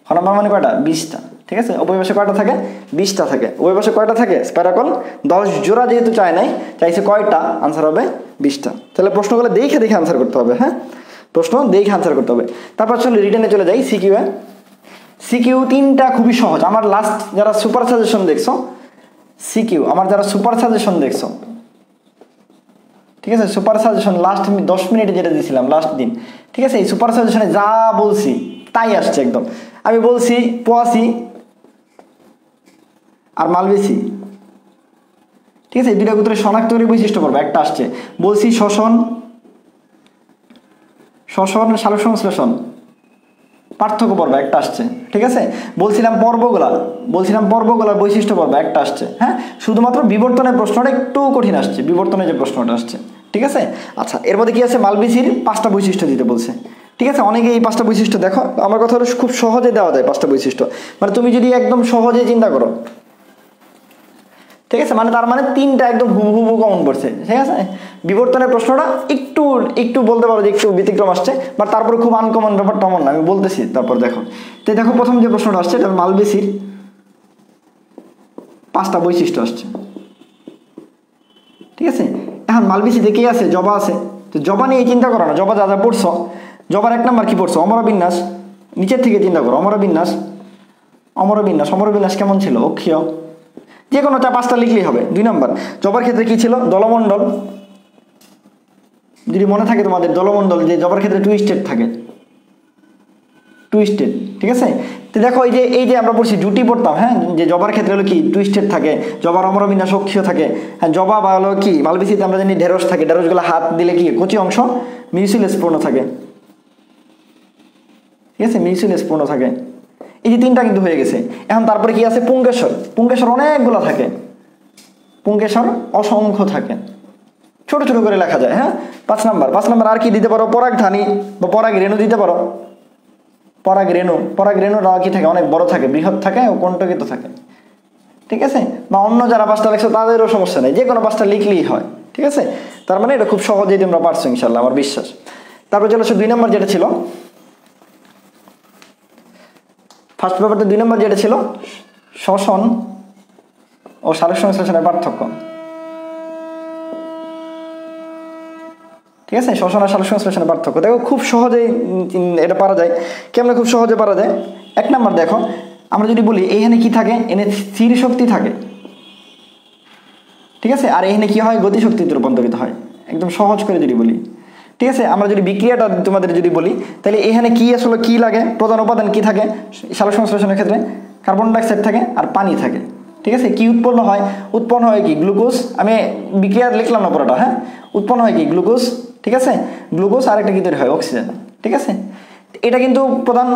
খ নম্বর মানে কয়টা? 20টা। ঠিক আছে, উভয় পাশে কয়টা থাকে? 20টা থাকে। উভয় পাশে কয়টা থাকে? স্পাইরাকল 10 জোড়া যেহেতু চায় নাই, চাইছে কয়টা? আনসার হবে 20টা। তাহলে প্রশ্নগুলো দেখে দেখে আনসার করতে হবে। হ্যাঁ, প্রশ্ন দেখে আনসার করতে হবে। তারপর চলো রিটেনে চলে যাই। সিকিউ এ সিকিউ 3টা খুবই সহজ। আমার লাস্ট যারা সুপার সাজেশন দেখছো, সিকিউ আমার যারা সুপার সাজেশন দেখছো, ঠিক আছে, সুপার সাজেশন লাস্ট 10 মিনিটে যেটা দিয়েছিলাম লাস্ট দিন, ঠিক আছে, এই সুপার সাজেশনে যা বলছি তাই আসছে একদম। আমি বলছি পোয়াসি আর মালবেসি। ঠিক আছে, এই দুইটা ভিতরে শনাক্তকারী বৈশিষ্ট্য পড়বে একটা আসছে। বলছি শ্বসন সালোক সংশ্লেষণ পার্থক্য পর্ব একটা আসছে। ঠিক আছে, বলছিলাম পর্বগুলা বৈশিষ্ট্য পর্ব একটা আসছে। হ্যাঁ, শুধুমাত্র বিবর্তনের প্রশ্নটা একটু কঠিন আসছে, বিবর্তনের যে প্রশ্নটা আসছে। ঠিক আছে, আচ্ছা, এর মধ্যে কি আছে? মালবেসির 5টা বৈশিষ্ট্য দিতে বলছে। ঠিক আছে, অনেকে এই 5টা বৈশিষ্ট্য দেখো, আমার কথা হলো খুব সহজে দেওয়া যায় 5টা বৈশিষ্ট্য, মানে তুমি যদি একদম সহজে চিন্তা করো, ঠিক আছে, মানে তার মানে 3টা একদম হুবহু কমন পড়ছে। ঠিক আছে, বিবর্তনের প্রশ্নটা একটু একটু বলতে পারো যে একটু ব্যতিক্রম আসছে, বাট তারপরে খুব আনকমন ব্যাপারটা এমন না, আমি বলতেছি। তারপর দেখো, তো দেখো প্রথম যে প্রশ্নটা আসছে এটা মালবেসির 5টা বৈশিষ্ট্য আসছে। ঠিক আছে, এখন মালবেসিতে কে আছে? জবা আছে। তো জবা নিয়ে চিন্তা করো না, জবা যা যা পড়ছো, জবার 1 নাম্বার কি পড়ছো? অমরবিন্যাস। নিচের থেকে চিন্তা করো, অমরবিন্যাস, অমরবিন্যাস, অমরবিন্যাস কেমন ছিল? অক্ষীয়। যে কোনো 5টা লিখলেই হবে। 2 নাম্বার জবার ক্ষেত্রে কি ছিল? দলমণ্ডল। যদি মনে থাকে তোমাদের, দলমণ্ডল যে জবার ক্ষেত্রে টুইস্টেড থাকে, টুইস্টেড। ঠিক আছে, তো দেখো এই যে আমরা পড়ছি জুটি পড়তাম, হ্যাঁ, যে জবার ক্ষেত্রে হলো কি টুইস্টেড থাকে, জবার অমরবিন্যাস অক্ষীয় থাকে। হ্যাঁ, জবা বা হলো কি মালবেসিতে আমরা জানি ঢেঁড়স থাকে, ঢেঁড়সগুলো হাত দিলে কি কচি অংশ মিউসিলেস পূর্ণ থাকে। ঠিক আছে, মিউসিলেস পূর্ণ থাকে। এই যে 3টা কিন্তু হয়ে গেছে। এখন তারপরে কি আছে? পুংকেশর। পুংকেশর অনেকগুলো থাকে, পুংকেশর অসংখ্য থাকে, ছোট ছোট করে লেখা যায়। হ্যাঁ, 5 নাম্বার আর কি দিতে পারো? পরাগধানী বা পরাগ রেণু দিতে পারো। পরাগ রেণু, পরাগ রেণুটা কি থাকে? অনেক বড় থাকে, বৃহৎ থাকে ও কণ্টকিত থাকে। ঠিক আছে, বা অন্য যারা 5টা লেখছো তাদেরও সমস্যা নেই, যে কোনো 5টা লিখলেই হয়। ঠিক আছে, তার মানে এটা খুব সহজেই তোমরা পারছো ইনশাল্লাহ, আমার বিশ্বাস। তারপর চলে আসো 2 নাম্বার যেটা ছিল, ফার্স্ট পেপারতে 2 নাম্বার যেটা ছিল শ্বসন ও সালোক সংশ্লেষণের পার্থক্য। ঠিক আছে, শ্বসন আর সালোক সংশ্লেষণের পার্থক্য দেখো, খুব সহজেই এটা পারা যায়। কেমনে খুব সহজে পারা যায়? 1 নাম্বার দেখো, আমরা যদি বলি এইখানে কি থাকে? এনে স্থির শক্তি থাকে। ঠিক আছে, আর এখানে কি হয়? গতিশক্তিতে রূপান্তরিত হয়। একদম সহজ করে যদি বলি, ঠিক আছে, আমরা যদি বিক্রিয়াটা তোমাদের যদি বলি, তাহলে এখানে কি আসলে কি লাগে? প্রধান উপাদান কি থাকে সালোক সংশ্লেষণের ক্ষেত্রে? কার্বন ডাইঅক্সাইড থাকে আর পানি থাকে। ঠিক আছে, কি উৎপন্ন হয়? উৎপন্ন হয় কি? গ্লুকোজ। আমি বিক্রিয়া লিখলাম না পুরোটা, হ্যাঁ। উৎপন্ন হয় কি? গ্লুকোজ। ঠিক আছে, গ্লুকোজ আর একটা কি তৈরি হয়? অক্সিজেন। ঠিক আছে, এটা কিন্তু প্রধান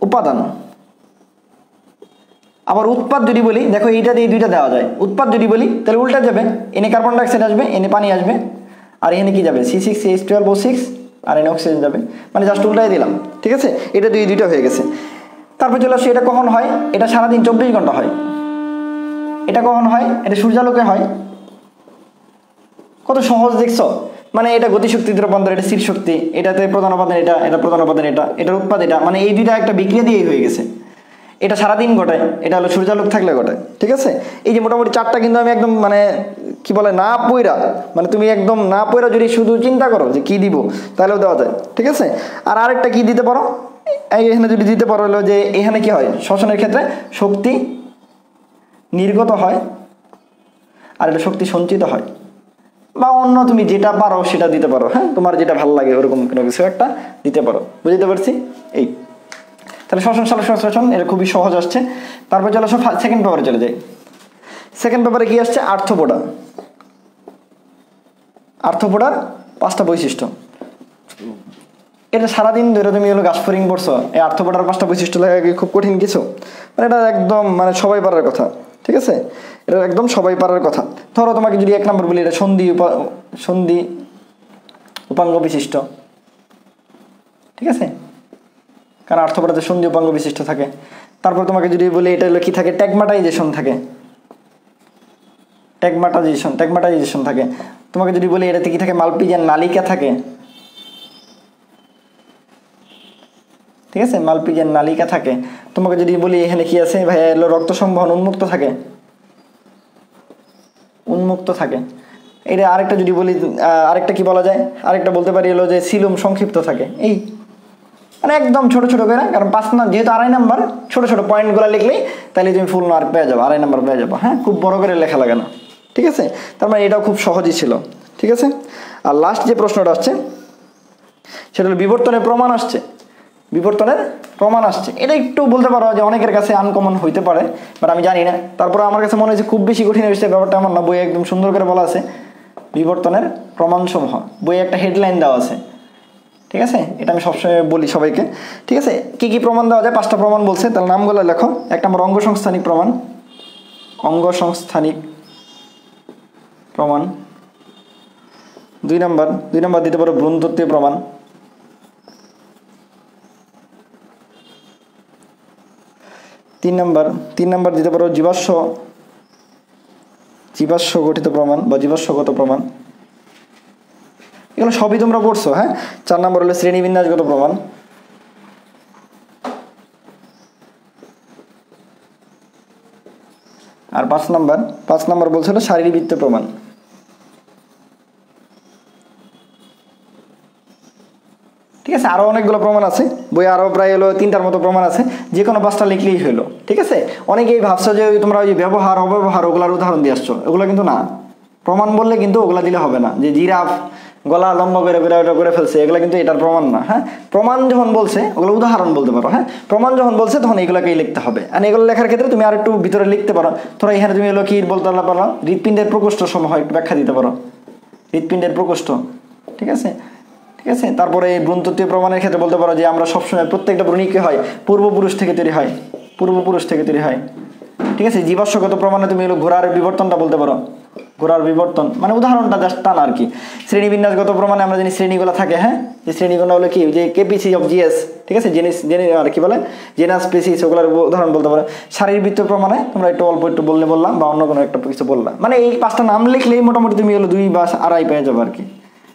উপাদান। আবার উৎপাদ যদি বলি, দেখো এইটা দিয়ে 2টা দেওয়া যায়। উৎপাদ যদি বলি তাহলে উল্টা যাবে, এনে কার্বন ডাইঅক্সাইড আসবে, এনে পানি আসবে, আর এখানে কি যাবে? C6H12O6, আর এনে অক্সিজেন যাবে, মানে জাস্ট উল্টাই দিলাম। ঠিক আছে, এটা 2টা হয়ে গেছে। তারপর চলে আসছে, এটা কখন হয়? এটা সারাদিন 24 ঘন্টা হয়। এটা কখন হয়? এটা সূর্যালোকে হয়। কত সহজ দেখছো? মানে এটা গতিশক্তিতে রূপান্তর, এটা স্থির শক্তি, এটাতে প্রধান উপাদান এটা, এটা প্রধান উপাদান এটা, এটার উৎপাদ এটা, মানে এই 2টা একটা বিক্রিয়া দিয়েই হয়ে গেছে। এটা সারাদিন ঘটায়, এটা হলো সূর্যালোক থাকলে ঘটায়। ঠিক আছে, এই যে মোটামুটি 4টা কিন্তু আমি একদম মানে কি বলে না পইরা, মানে তুমি একদম না পইরা যদি শুধু চিন্তা করো যে কি দিব তাহলেও দেওয়া যায়। ঠিক আছে, আর আরেকটা কি দিতে পারো? এখানে যদি দিতে পারো হলো যে এখানে কি হয়? শ্বসনের ক্ষেত্রে শক্তি নির্গত হয় আর এটা শক্তি সঞ্চিত হয়, বা অন্য তুমি যেটা পারো সেটা দিতে পারো। হ্যাঁ, তোমার যেটা ভালো লাগে ওরকম কোনো কিছু একটা দিতে পারো। বুঝতে পারছি? এই তাহলে শ্বসন সালোক সংশ্লেষণ এটা খুবই সহজ আসছে। তারপর চলে আসো সেকেন্ড পেপারে চলে যাই। সেকেন্ড পেপারে কি আসছে? আর্থ্রোপোডা। আর্থ্রোপোডার 5টা বৈশিষ্ট্য। এটা সারাদিন ধরে তুমি হলো গাছফড়িং পড়ছো, এই আর্থ্রোপোডার 5টা বৈশিষ্ট্য লেখা কি খুব কঠিন কিছু? মানে এটা একদম মানে সবাই পারার কথা। ঠিক আছে, এটা একদম সবাই পারার কথা। ধরো তোমাকে যদি 1 নাম্বার বলি, এটা সন্ধি উপাঙ্গ বিশিষ্ট। ঠিক আছে, কারণ আর্থ্রোপোডাতে সন্ধি উপাঙ্গ বিশিষ্ট থাকে। তারপর তোমাকে যদি বলি এটা হলো কি থাকে? ট্যাগমাটাইজেশন থাকে। ট্যাগমাটাইজেশন থাকে। তোমাকে যদি বলি এটাতে কি থাকে? মালপিজিয়ান নালিকা থাকে। ঠিক আছে, মালপিজিয়ান নালিকা থাকে। তোমাকে যদি বলি এখানে কি আছে ভাই? এলো রক্ত সংবহন উন্মুক্ত থাকে, উন্মুক্ত থাকে। এটা আরেকটা যদি বলি, আরেকটা কি বলা যায়? আরেকটা বলতে পারি হলো যে সিলুম সংক্ষিপ্ত থাকে। এই মানে একদম ছোট ছোট করে, কারণ 5 না যেহেতু 2.5 নাম্বার, ছোট ছোট পয়েন্টগুলো লিখলেই তাহলে তুমি ফুল মার্ক পেয়ে যাবো, 2.5 নাম্বার পেয়ে যাবো। হ্যাঁ, খুব বড় করে লেখা লাগে না। ঠিক আছে, তার মানে এটাও খুব সহজই ছিল। ঠিক আছে, আর লাস্ট যে প্রশ্নটা আসছে সেটা হলো বিবর্তনের প্রমাণ আসছে। বিবর্তনের প্রমাণ আসছে, এটা একটু বলতে পারো যে অনেকের কাছে আনকমন হইতে পারে, বাট আমি জানি না। তারপরে আমার কাছে মনে হয়েছে খুব বেশি কঠিন হয়েছে ব্যাপারটা এমন না, বইয়ে একদম সুন্দর করে বলা আছে বিবর্তনের প্রমাণসমূহ। বইয়ে একটা হেডলাইন দেওয়া আছে। ঠিক আছে, এটা আমি সবসময় বলি সবাইকে। ঠিক আছে, কি কি প্রমাণ দেওয়া যায়? 5টা প্রমাণ বলছে, তাহলে নামগুলো লেখো। 1 নম্বর অঙ্গসংস্থানিক প্রমাণ, অঙ্গসংস্থানিক প্রমাণ। 2 নম্বর দিতে পারো ভ্রূণতত্ত্বীয় প্রমাণ। তিন নাম্বার দিতে পারো জীবাশ্ম গঠিত প্রমাণ বা জীবাশ্মগত প্রমাণ, এগুলো সবই তোমরা পড়ছো। হ্যাঁ, 4 নাম্বার হলো শ্রেণীবিন্যাসগত প্রমাণ, আর 5 নাম্বার বলছিল শারীরবৃত্ত প্রমাণ। ঠিক আছে, আরো অনেকগুলো প্রমাণ আছে বই, আরো প্রায় হলো 3টার মতো প্রমাণ আছে, যে কোনো 5টা লিখলেই হলো। ঠিক আছে, অনেকেই ভাবছো যে তোমরা ওই ব্যবহার অব্যবহার ওগুলার উদাহরণ দিয়ে আসছো, ওগুলো কিন্তু না। প্রমাণ বললে কিন্তু ওগুলা দিলে হবে না, যে জিরাফ গলা লম্বা করে ওটা করে ফেলছে, এগুলো কিন্তু এটার প্রমাণ না। হ্যাঁ, প্রমাণ যখন বলছে ওগুলো উদাহরণ বলতে পারো। হ্যাঁ, প্রমাণ যখন বলছে তখন এগুলোকেই লিখতে হবে। আর এগুলো লেখার ক্ষেত্রে তুমি আর একটু ভিতরে লিখতে পারো। ধরো এখানে তুমি হলো কি বলতে পারো, হৃৎপিণ্ডের প্রকোষ্ঠ সমূহ একটু ব্যাখ্যা দিতে পারো, হৃৎপিণ্ডের প্রকোষ্ঠ। ঠিক আছে, তারপরে ভ্রূণতত্ত্বীয় প্রমাণের ক্ষেত্রে বলতে পারো যে আমরা সবসময় প্রত্যেকটা ভ্রূণই কি হয়, পূর্বপুরুষ থেকে তৈরি হয়। ঠিক আছে, জীবাশ্মগত প্রমাণে তুমি হলো ঘোড়ার বিবর্তনটা বলতে পারো, ঘোড়ার বিবর্তন মানে উদাহরণটা জাস্ট টান আর কি। শ্রেণীবিন্যাসগত প্রমাণে আমরা জানি শ্রেণীগুলো থাকে। হ্যাঁ, যে শ্রেণীগুলো হলো কি, যে কেপিসি অফ জিএস, ঠিক আছে, আর কি বলে জেনাস স্পিসিস, ওগুলোর উদাহরণ বলতে পারো। শারীরবৃত্ত প্রমাণে তোমরা একটু অল্প একটু বললাম, বা অন্য কোনো একটা কিছু বললাম, মানে এই 5টা নাম লিখলেই মোটামুটি তুমি হলো 2 বা 2.5 পেয়ে যাবে আর কি।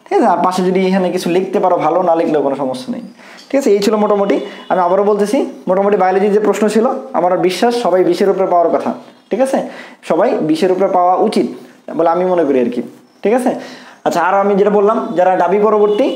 ঠিক আছে, আর পাশে যদি এখানে কিছু লিখতে পারো ভালো, না লিখলেও কোনো সমস্যা নেই। ঠিক আছে, এই ছিল মোটামুটি। আমি আবারও বলতেছি, মোটামুটি বায়োলজির যে প্রশ্ন ছিল, আমার বিশ্বাস সবাই 20-এর উপরে পাওয়ার কথা। ঠিক আছে, সবাই 20-এর উপরে পাওয়া উচিত বলে আমি মনে করি আর কি। ঠিক আছে, আচ্ছা, আর আমি যেটা বললাম, যারা ডাবি পরবর্তী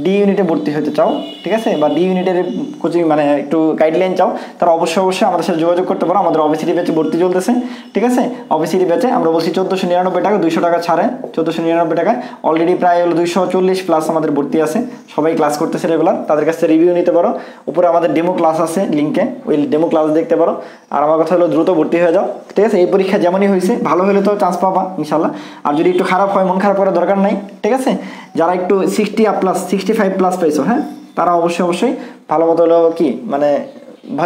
ডি ইউনিটে ভর্তি হতে চাও, ঠিক আছে, বা ডি ইউনিটের কোচিং মানে একটু গাইডলাইন চাও, তারা অবশ্যই আমাদের সাথে যোগাযোগ করতে পারো। আমাদের ওবিসিটি ব্যাচে ভর্তি চলতেছে। ঠিক আছে, ওবিসিটি ব্যাচে আমরা বলছি 1499 টাকা, 200 টাকা ছাড়ে 1499 টাকায়। অলরেডি প্রায় হলো 240 প্লাস আমাদের ভর্তি আছে, সবাই ক্লাস করতেছে রেগুলার। তাদের কাছে রিভিউ নিতে পারো। উপরে আমাদের ডেমো ক্লাস আছে লিঙ্কে, ওই ডেমো ক্লাস দেখতে পারো। আর আমার কথা হলো দ্রুত ভর্তি হয়ে যাও। ঠিক আছে, এই পরীক্ষা যেমনই হয়েছে, ভালো হলে তো চান্স পাবা ইনশাল্লাহ। আর যদি একটু খারাপ হয়, মন খারাপ করার দরকার নাই। ঠিক আছে, যারা একটু 65 প্লাস পাইছো, হ্যাঁ, তারা অবশ্যই ভালো মতো হলো কি মানে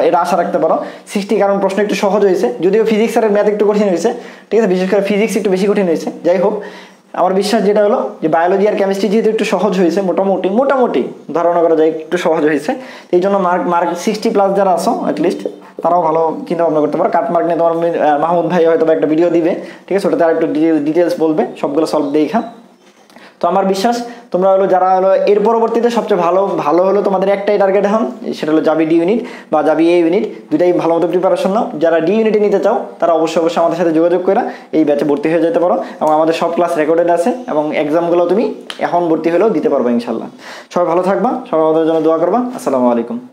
এটা আশা রাখতে পারো 60, কারণ প্রশ্ন একটু সহজ হয়েছে, যদিও ফিজিক্স আর ম্যাথ একটু কঠিন হয়েছে। ঠিক আছে, বিশেষ করে ফিজিক্স একটু বেশি কঠিন হয়েছে। যাই হোক, আমার বিশ্বাস যেটা হলো যে বায়োলজি আর কেমিস্ট্রি যেহেতু একটু সহজ হয়েছে, মোটামুটি ধারণা করা যায় একটু সহজ হয়েছে, এই জন্য মার্ক 60 প্লাস যারা আসো অ্যাটলিস্ট, তারাও ভালো চিন্তা ভাবনা করতে পারো। কাট মার্ক নিয়ে তোমার মাহমুদ ভাই হয়তো একটা ভিডিও দিবে। ঠিক আছে, ওটা তারা একটু ডিটেলস বলবে, সবগুলো সলভ দেখা। তো আমার বিশ্বাস তোমরা হলো যারা হলো এর পরবর্তীতে সবচেয়ে ভালো হলো তোমাদের একটাই টার্গেট এখন, সেটা হলো জাবি ডি ইউনিট বা জাবি এ ইউনিট, দুটাই ভালো মতো প্রিপারেশন নাও। যারা ডি ইউনিটে নিতে চাও তারা অবশ্যই আমাদের সাথে যোগাযোগ করে এই ব্যাচে ভর্তি হয়ে যেতে পারো, এবং আমাদের সব ক্লাস রেকর্ডেড আছে, এবং এক্সামগুলো তুমি এখন ভর্তি হলেও দিতে পারবে ইনশাল্লাহ। সবাই ভালো থাকবা, সবাই আমাদের জন্য দোয়া করবা। আসসালামু আলাইকুম।